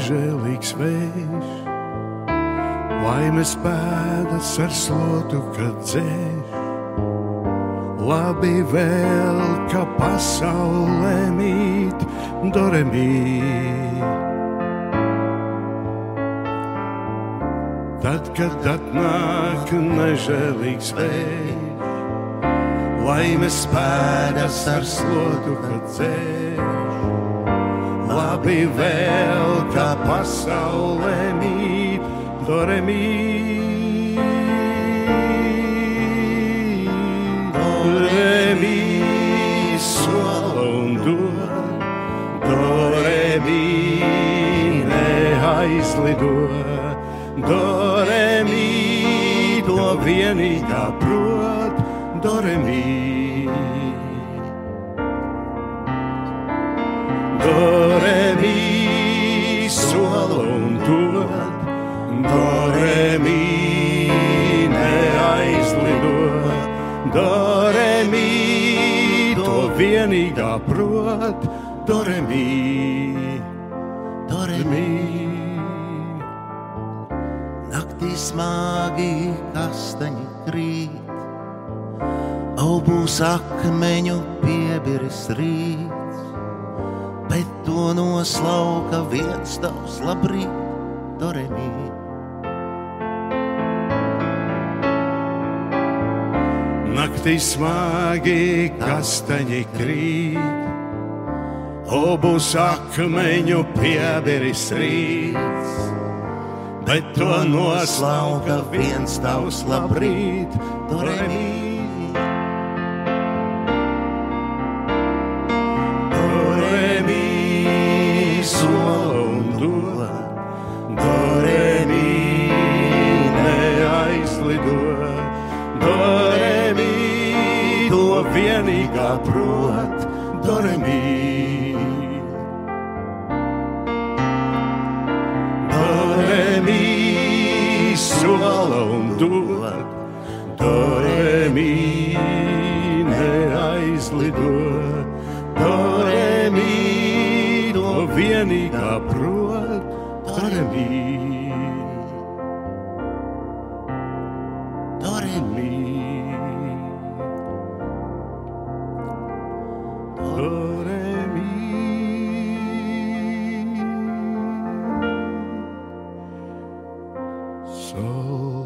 nežēlīgs vējš, laimes pēdas ar slotu, kad dzēš. Labi vēl, ka pasaulē mīt doremī. Tad, kad atnāk nežēlīgs vējš, laimes pēdas ar slotu, kad dzēš. Labi vēl, ka pasaulē mīt doremī. Doremī sola un dod, doremī neaizlido, doremī to vienīgā prot, doremī. Doremī sola un dod, doremī neaizlido, doremī to vienīgā prot, doremī, doremī. Naktī smagi kastaņi krīt, aubūs akmeņu piebiris rīts, bet to noslauka viens tavs labrīt, doremī. Naktī smagi kastaņi krīt, obus akmeņu piebiris rīts, bet to noslauka viens tavs labrīt, doremī. Doremī sola un dod, doremī neaizlido, doremī to vienīgā prot, doremī. Doremī sola un dod, doremī neaizlido, doremī to vienīgā prot, doremī. So